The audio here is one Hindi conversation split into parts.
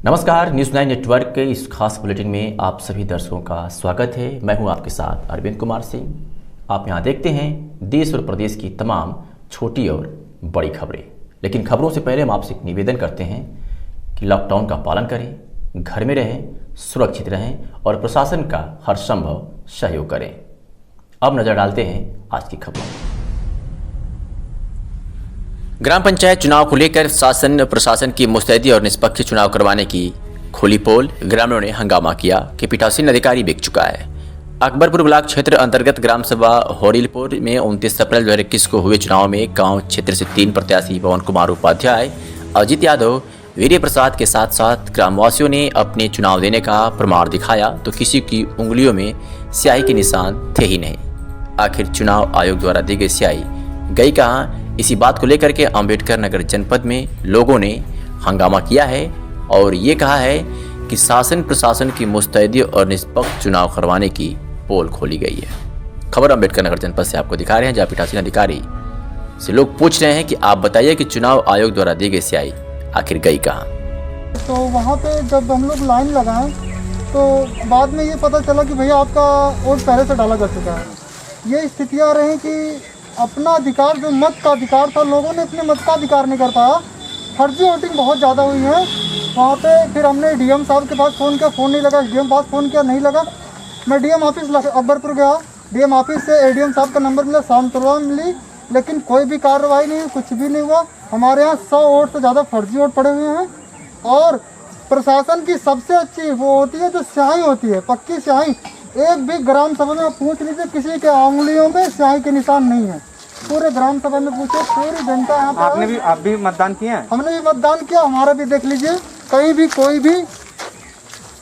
नमस्कार, न्यूज़ 9 नेटवर्क के इस खास बुलेटिन में आप सभी दर्शकों का स्वागत है। मैं हूं आपके साथ अरविंद कुमार सिंह। आप यहां देखते हैं देश और प्रदेश की तमाम छोटी और बड़ी खबरें। लेकिन खबरों से पहले हम आपसे एक निवेदन करते हैं कि लॉकडाउन का पालन करें, घर में रहें, सुरक्षित रहें और प्रशासन का हर संभव सहयोग करें। अब नजर डालते हैं आज की खबरों में। ग्राम पंचायत चुनाव को लेकर शासन प्रशासन की मुस्तैदी और निष्पक्ष चुनाव करवाने की खुली पोल। ग्रामीणों ने हंगामा किया कि पीठासीन अधिकारी बिक चुका है। अकबरपुर ब्लॉक क्षेत्र अंतर्गत ग्राम सभा होरिलपुर में 29 अप्रैल 2021 को हुए चुनाव में गांव क्षेत्र से 3 प्रत्याशी पवन कुमार उपाध्याय, अजित यादव, वीर्य प्रसाद के साथ साथ ग्रामवासियों ने अपने चुनाव देने का प्रमाण दिखाया तो किसी की उंगलियों में स्याही के निशान थे ही नहीं। आखिर चुनाव आयोग द्वारा दी गई स्याही गई कहाँ? इसी बात को लेकर के अम्बेडकर नगर जनपद में लोगों ने हंगामा किया है और ये कहा है कि शासन प्रशासन की मुस्तैदी और निष्पक्ष चुनाव करवाने की पोल खोली गई है। खबर अम्बेडकर नगर जनपद से आपको दिखा रहे हैं, जहाँ पीठासीन अधिकारी से लोग पूछ रहे हैं कि आप बताइए कि चुनाव आयोग द्वारा दी गई स्याही आखिर गई कहाँ। तो वहाँ पे जब हम लोग लाइन लगाएं तो बाद में ये पता चला कि भैया आपका वोट पहले से डाला जा चुका है। ये स्थितियाँ रहीं कि अपना अधिकार जो मत का अधिकार था, लोगों ने अपने मत का अधिकार नहीं कर पाया। फर्जी वोटिंग बहुत ज़्यादा हुई है वहाँ पे। फिर हमने डीएम साहब के पास फ़ोन किया, फ़ोन नहीं लगा। डीएम पास फ़ोन किया, नहीं लगा। मैं डीएम ऑफिस अकबरपुर गया, डीएम ऑफिस से एडीएम साहब का नंबर मिला, शाम तलवा मिली, लेकिन कोई भी कार्रवाई नहीं, कुछ भी नहीं हुआ। हमारे यहाँ 100 वोट से ज़्यादा फर्जी वोट पड़े हुए हैं। और प्रशासन की सबसे अच्छी वो होती है जो स्याही होती है, पक्की स्याही। एक भी ग्राम सभा में पूछ लीजिए, किसी के उंगलियों में स्याही के निशान नहीं है। पूरे ग्राम सभा में पूछो, पूरी जनता यहाँ पर। आप भी मतदान किए हैं? हमने भी मतदान किया, हमारा भी देख लीजिए, कहीं भी कोई भी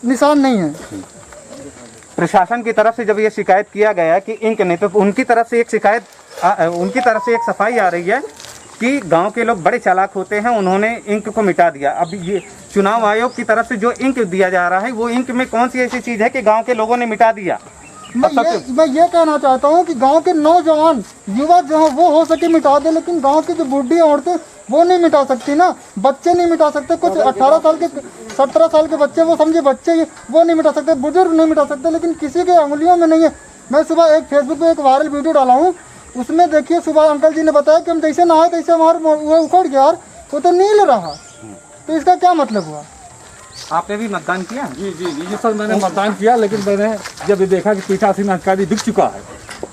निशान नहीं है। प्रशासन की तरफ से जब ये शिकायत किया गया कि इंक नहीं, तो उनकी तरफ से एक सफाई आ रही है कि गांव के लोग बड़े चालाक होते हैं, उन्होंने इंक को मिटा दिया। अब ये चुनाव आयोग की तरफ से जो इंक दिया जा रहा है, वो इंक में कौन सी ऐसी चीज़ है कि गांव के लोगों ने मिटा दिया? मैं ये कहना चाहता हूँ कि गांव के नौजवान युवा जो है वो हो सके मिटा दे, लेकिन गांव की जो बुढ़ी औरतें वो नहीं मिटा सकती ना। बच्चे नहीं मिटा सकते, कुछ 18 साल के 17 साल के बच्चे, वो समझे बच्चे, वो नहीं मिटा सकते, बुजुर्ग नहीं मिटा सकते, लेकिन किसी के उंगलियों में नहीं है। मैं सुबह एक फेसबुक पे एक वायरल वीडियो डाला हूँ, उसमें देखिए सुबह अंकल जी ने बताया कि हम जैसे नहाए तैसे हमारा वो उखड़ गया, वो तो नील रहा। तो इसका क्या मतलब हुआ? आपने भी मतदान किया? जी सर, मैंने मतदान किया, लेकिन मैंने जब ये देखा कि पीठासीन अधिकारी बिक चुका है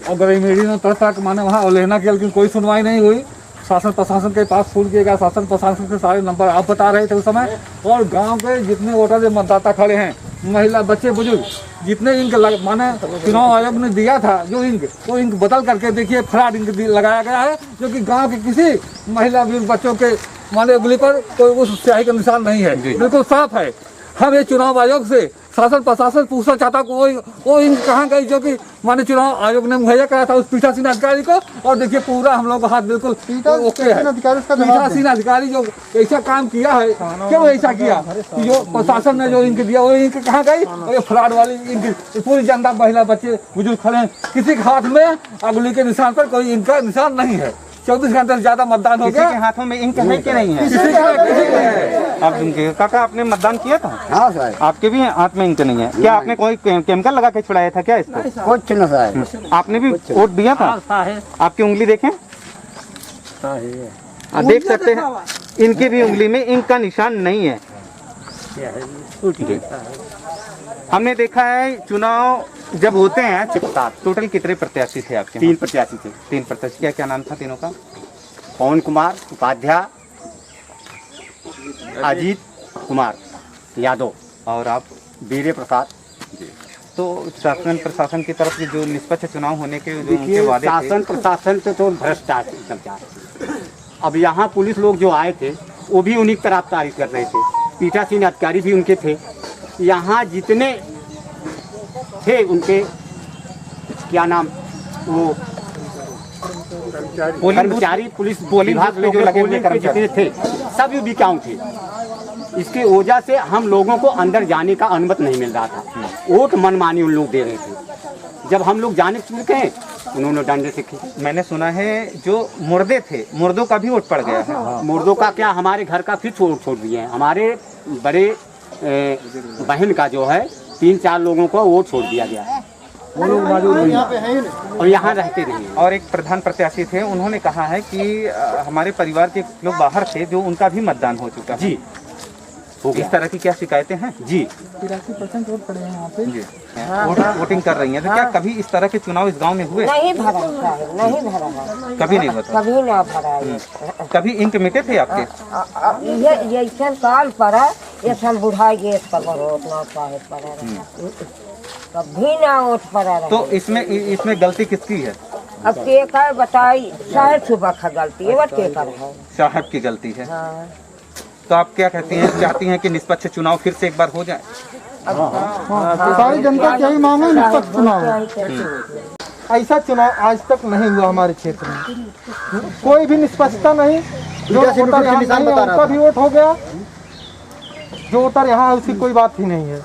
और ग्रामीण ने तरह तरह के माने वहाँ अवहेलना किया, लेकिन कोई सुनवाई नहीं हुई। शासन प्रशासन के पास फोन किया गया, शासन प्रशासन के सारे नंबर आप बता रहे थे उस समय। और गांव के जितने वोटर मतदाता खड़े हैं, महिला, बच्चे, बुजुर्ग, जितने इंक माने चुनाव आयोग ने दिया था जो इंक, वो इंक बदल करके देखिए फ्रॉड इंक लगाया गया है, जो कि गाँव के किसी महिला, बच्चों के माने उंगली पर कोई उस स्याही का निशान नहीं है, बिल्कुल साफ है। हम ये चुनाव आयोग से शासन प्रशासन पूछना चाहता कि वो इंक कहाँ गई जो कि माने चुनाव आयोग ने मुहैया कराया था उस पीठासीन अधिकारी को। और देखिए पूरा हम लोग का हाथ बिल्कुल ओके है। पीठासीन अधिकारी जो ऐसा काम किया है, क्यों ऐसा किया कि जो प्रशासन ने जो इंक दिया वो इंक कहाँ गई? और ये फ्रॉड वाली इंक, पूरी जनता, महिला, बच्चे, बुजुर्ग खड़े हैं, किसी के हाथ में उंगली के निशान पर कोई इंक का निशान नहीं है। 24 घंटे से ज्यादा मतदान हो गया। किसी के हाथों में इंक है कि नहीं है? आप उनके काका आपने मतदान किया था? हाँ सर। आपके भी हाथ में इंक नहीं है क्या? आपने कोई केमिकल लगा के छुड़ाया था क्या इसको? कुछ न सर। आपने भी वोट दिया था? आपकी उंगली देखें, आप देख सकते हैं इनकी भी उंगली में इंक का निशान नहीं है। हमने देखा है चुनाव जब होते हैं, टोटल कितने प्रत्याशी थे आपके? 3 प्रत्याशी थे। 3 प्रत्याशी। क्या नाम था तीनों का? पवन कुमार उपाध्याय, अजीत कुमार यादव और आप? वीर्य प्रसाद। तो शासन प्रशासन की तरफ से जो निष्पक्ष चुनाव होने के जो उनके देखिए, वादे थे, शासन प्रशासन से तो भ्रष्टाचार। अब यहाँ पुलिस लोग जो आए थे वो भी उन्हीं की तरफ तारीफ कर रहे थे, पीठासीन अधिकारी भी उनके थे। यहाँ जितने थे उनके क्या नाम, वो कर्मचारी पुलिस विभाग में जो लगे हुए जितने थे सभी बिकाऊ थे। इसके वजह से हम लोगों को अंदर जाने का अनुमति नहीं मिल रहा था। वोट मनमानी उन लोग दे रहे थे। जब हम लोग जाने चुके हैं उन्होंने डंडे से खींचे। मैंने सुना है जो मुर्दे थे, मुर्दों का भी वोट पड़ गया है। मुर्दों का क्या, हमारे घर का फिर छोड़ दिए हैं। हमारे बड़े बहन का जो है 3-4 लोगों को वोट छोड़ दिया गया है, वो लोग मौजूद नहीं है। और यहाँ रहते नहीं हैं। और एक प्रधान प्रत्याशी थे, उन्होंने कहा है कि हमारे परिवार के लोग बाहर थे जो उनका भी मतदान हो चुका है। जी हो इस गया तरह की क्या शिकायतें हैं? जी। 83% वोट पड़े हैं यहाँ पे। जी वोटिंग कर रही हैं, तो क्या कभी इस तरह के चुनाव इस गांव में हुए? नहीं भरा साहब, नहीं भरा है, कभी नहीं हुआ था। कभी ना भरा है। कभी इंक मिटे थे आपके? ये सब काल पड़ा, ये सब बुढ़ाई गैस पर वोट ना चाहे पड़ा रहे, कभी ना वोट पड़ा रहे। तो इसमें गलती किसकी है? अब केकर बताई, साहब सुबह का गलती है, वट केकर है। साहब की गलती है। हाँ। तो आप क्या कहती हैं, चाहती हैं कि निष्पक्ष चुनाव फिर से एक बार हो जाए? सारी जनता की यही मांग है, निष्पक्ष चुनाव। ऐसा चुनाव आज तक नहीं हुआ हमारे क्षेत्र में, कोई भी निष्पक्षता नहीं। जो वोटर यहाँ नहीं है उनका भी वोट हो गया, जो वोटर यहाँ है उसकी कोई बात ही नहीं है।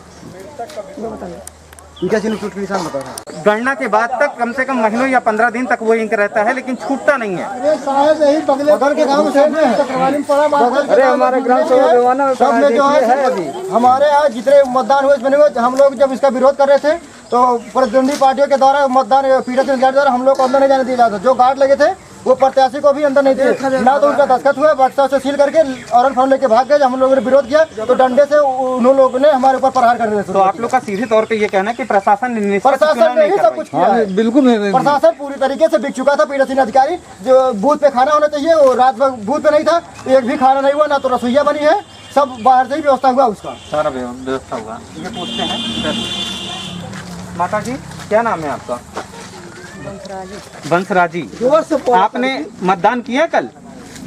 गणना के बाद तक कम से कम महीनों या 15 दिन तक वो इंक रहता है, लेकिन छूटता नहीं है। अरे साहब यही बगल के गांव से में पड़ा, अरे हमारे ग्राम सभा देवाना में सब में जो है हमारे यहाँ जितने मतदान हुए बने हुए, हम लोग जब इसका विरोध कर रहे थे तो प्रतिद्वंदी पार्टियों के द्वारा मतदान पीठासीन अधिकारी द्वारा हम लोग को अंदर नहीं जाने दिया जाता। जो गार्ड लगे थे वो प्रत्याशी को भी अंदर नहीं दिए, ना तो उनका दस्तखत हुआ, बक्सा से सील करके और फॉर्म लेके भाग गए। जब हम लोगों ने विरोध किया तो डंडे से उन लोगों ने हमारे ऊपर प्रहार कर दिया। तो आप लोग का सीधे तौर पे ये कहना है कि प्रशासन निष्पक्ष चुनाव प्रशासन ने नहीं ही कर सब पाई। कुछ किया है। बिल्कुल नहीं। प्रशासन पूरी तरीके से बिक चुका था। पीठासीन अधिकारी जो बूथ पे खाना होना चाहिए वो रात भर बूथ पे नहीं था, एक भी खाना नहीं हुआ, ना तो रसोईया बनी है, सब बाहर से ही व्यवस्था हुआ उसका। सारा व्यवस्था हुआ। ये पूछते हैं माता जी, क्या नाम है आपका? बंसराजी। आपने मतदान किया कल?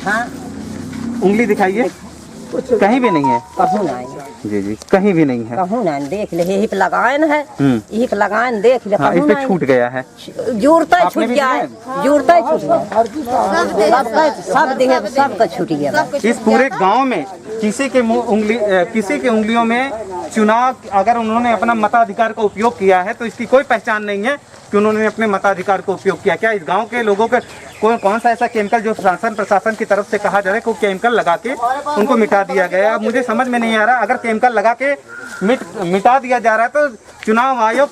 हाँ। उंगली दिखाइए। कहीं भी नहीं है। कहूँ नहीं, जी जी, कहीं भी नहीं है। कहूँ नहीं, देख ले, यही पे लगायन है, यही पे लगायन देख ले। हाँ, इस पे छूट गया है। जुड़ता छूट आपने भी गया है, जुड़ता ही छूट गया, सब देहे सबका छूट गया। इस पूरे गांव में किसी के किसी के उंगलियों में चुनाव, अगर उन्होंने अपना मताधिकार का उपयोग किया है तो इसकी कोई पहचान नहीं है कि उन्होंने अपने मताधिकार को उपयोग किया। क्या इस गांव के लोगों के कौन सा ऐसा केमिकल जो शासन प्रशासन की तरफ से कहा जा रहा है, कोई केमिकल लगा के उनको मिटा दिया गया? अब मुझे समझ में नहीं आ रहा, अगर केमिकल लगा के मिटा दिया जा रहा है तो चुनाव आयोग